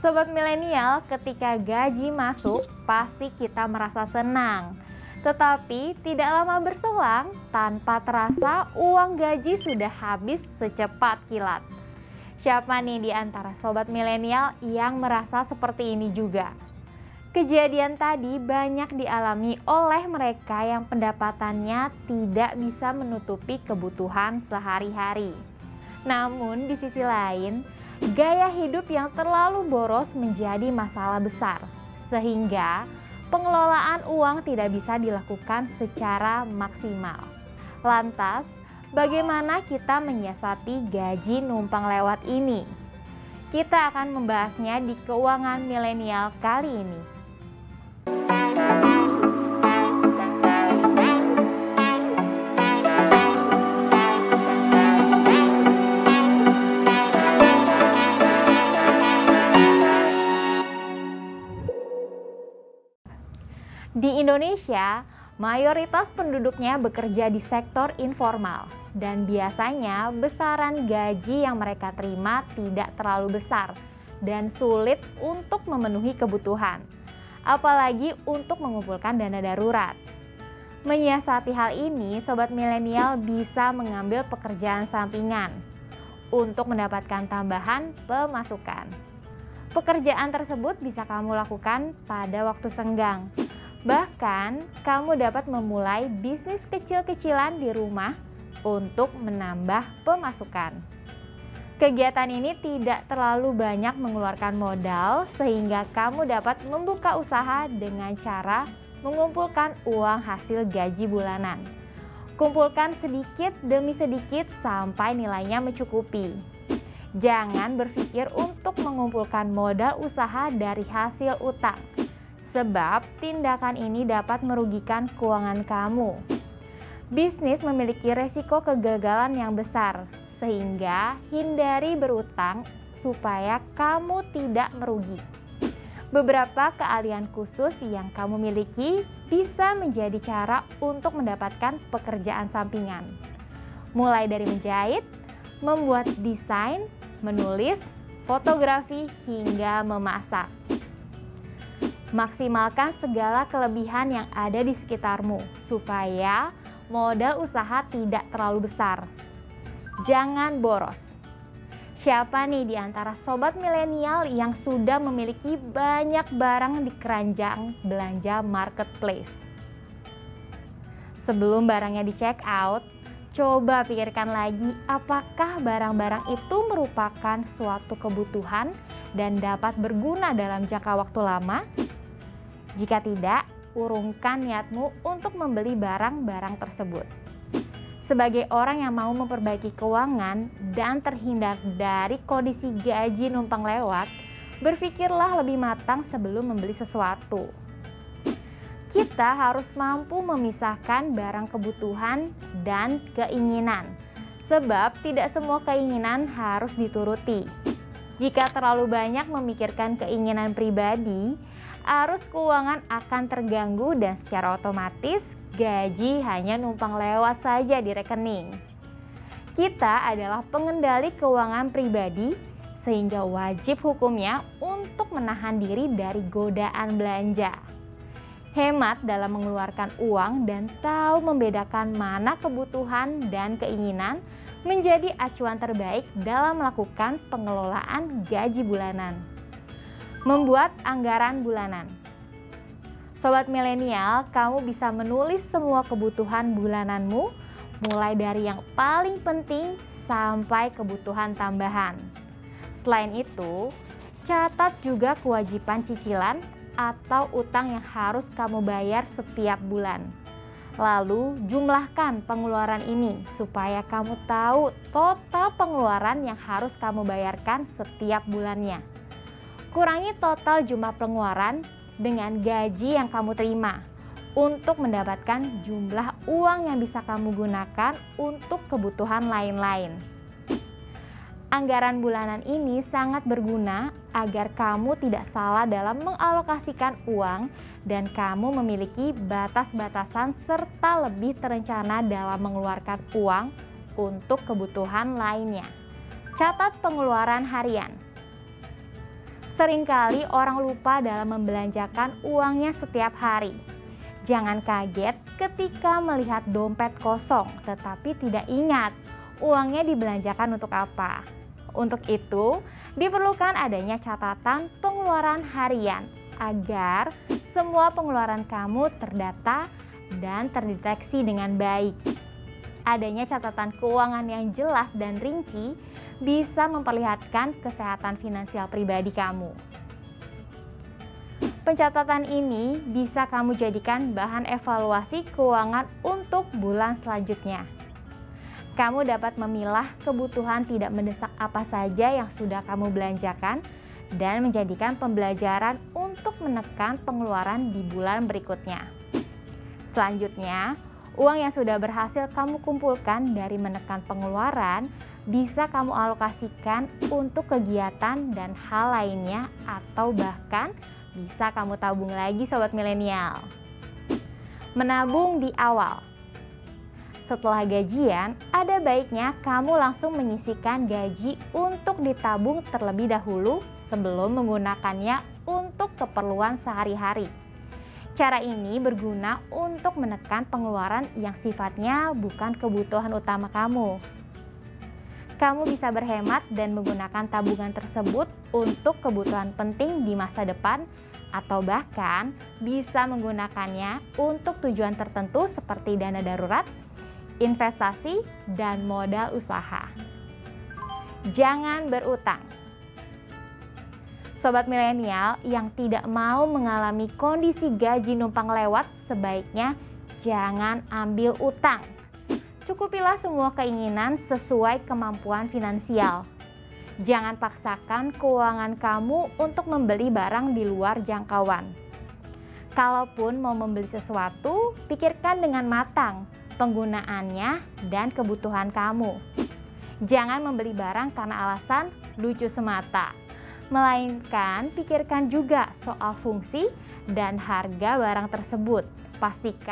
Sobat milenial, ketika gaji masuk, pasti kita merasa senang. Tetapi tidak lama berselang, tanpa terasa uang gaji sudah habis secepat kilat. Siapa nih di antara sobat milenial yang merasa seperti ini juga? Kejadian tadi banyak dialami oleh mereka yang pendapatannya tidak bisa menutupi kebutuhan sehari-hari. Namun di sisi lain, gaya hidup yang terlalu boros menjadi masalah besar, sehingga pengelolaan uang tidak bisa dilakukan secara maksimal. Lantas, bagaimana kita menyiasati gaji numpang lewat ini? Kita akan membahasnya di Keuangan Milenial kali ini. Di Indonesia, mayoritas penduduknya bekerja di sektor informal dan biasanya besaran gaji yang mereka terima tidak terlalu besar dan sulit untuk memenuhi kebutuhan, apalagi untuk mengumpulkan dana darurat. Menyiasati hal ini, sobat milenial bisa mengambil pekerjaan sampingan untuk mendapatkan tambahan pemasukan. Pekerjaan tersebut bisa kamu lakukan pada waktu senggang. Bahkan, kamu dapat memulai bisnis kecil-kecilan di rumah untuk menambah pemasukan. Kegiatan ini tidak terlalu banyak mengeluarkan modal sehingga kamu dapat membuka usaha dengan cara mengumpulkan uang hasil gaji bulanan. Kumpulkan sedikit demi sedikit sampai nilainya mencukupi. Jangan berpikir untuk mengumpulkan modal usaha dari hasil utang, sebab tindakan ini dapat merugikan keuangan kamu. Bisnis memiliki resiko kegagalan yang besar, sehingga hindari berutang supaya kamu tidak merugi. Beberapa keahlian khusus yang kamu miliki bisa menjadi cara untuk mendapatkan pekerjaan sampingan. Mulai dari menjahit, membuat desain, menulis, fotografi, hingga memasak. Maksimalkan segala kelebihan yang ada di sekitarmu supaya modal usaha tidak terlalu besar. Jangan boros. Siapa nih di antara sobat milenial yang sudah memiliki banyak barang di keranjang belanja marketplace? Sebelum barangnya di check out, coba pikirkan lagi apakah barang-barang itu merupakan suatu kebutuhan dan dapat berguna dalam jangka waktu lama? Jika tidak, urungkan niatmu untuk membeli barang-barang tersebut. Sebagai orang yang mau memperbaiki keuangan dan terhindar dari kondisi gaji numpang lewat, berpikirlah lebih matang sebelum membeli sesuatu. Kita harus mampu memisahkan barang kebutuhan dan keinginan, sebab tidak semua keinginan harus dituruti. Jika terlalu banyak memikirkan keinginan pribadi, arus keuangan akan terganggu dan secara otomatis gaji hanya numpang lewat saja di rekening. Kita adalah pengendali keuangan pribadi sehingga wajib hukumnya untuk menahan diri dari godaan belanja. Hemat dalam mengeluarkan uang dan tahu membedakan mana kebutuhan dan keinginan menjadi acuan terbaik dalam melakukan pengelolaan gaji bulanan. Membuat anggaran bulanan. Sobat milenial, kamu bisa menulis semua kebutuhan bulananmu, mulai dari yang paling penting sampai kebutuhan tambahan. Selain itu, catat juga kewajiban cicilan atau utang yang harus kamu bayar setiap bulan. Lalu jumlahkan pengeluaran ini supaya kamu tahu total pengeluaran yang harus kamu bayarkan setiap bulannya. Kurangi total jumlah pengeluaran dengan gaji yang kamu terima untuk mendapatkan jumlah uang yang bisa kamu gunakan untuk kebutuhan lain-lain. Anggaran bulanan ini sangat berguna agar kamu tidak salah dalam mengalokasikan uang dan kamu memiliki batas-batasan serta lebih terencana dalam mengeluarkan uang untuk kebutuhan lainnya. Catat pengeluaran harian. Seringkali orang lupa dalam membelanjakan uangnya setiap hari. Jangan kaget ketika melihat dompet kosong, tetapi tidak ingat uangnya dibelanjakan untuk apa. Untuk itu, diperlukan adanya catatan pengeluaran harian agar semua pengeluaran kamu terdata dan terdeteksi dengan baik. Adanya catatan keuangan yang jelas dan rinci bisa memperlihatkan kesehatan finansial pribadi kamu. Pencatatan ini bisa kamu jadikan bahan evaluasi keuangan untuk bulan selanjutnya. Kamu dapat memilah kebutuhan tidak mendesak apa saja yang sudah kamu belanjakan dan menjadikan pembelajaran untuk menekan pengeluaran di bulan berikutnya. Selanjutnya, uang yang sudah berhasil kamu kumpulkan dari menekan pengeluaran bisa kamu alokasikan untuk kegiatan dan hal lainnya atau bahkan bisa kamu tabung lagi sobat milenial. Menabung di awal. Setelah gajian, ada baiknya kamu langsung menyisihkan gaji untuk ditabung terlebih dahulu sebelum menggunakannya untuk keperluan sehari-hari. Cara ini berguna untuk menekan pengeluaran yang sifatnya bukan kebutuhan utama kamu. Kamu bisa berhemat dan menggunakan tabungan tersebut untuk kebutuhan penting di masa depan atau bahkan bisa menggunakannya untuk tujuan tertentu seperti dana darurat, investasi, dan modal usaha. Jangan berutang. Sobat milenial yang tidak mau mengalami kondisi gaji numpang lewat, sebaiknya jangan ambil utang. Cukupilah semua keinginan sesuai kemampuan finansial. Jangan paksakan keuangan kamu untuk membeli barang di luar jangkauan. Kalaupun mau membeli sesuatu, pikirkan dengan matang penggunaannya dan kebutuhan kamu. Jangan membeli barang karena alasan lucu semata, melainkan pikirkan juga soal fungsi dan harga barang tersebut. Pastikan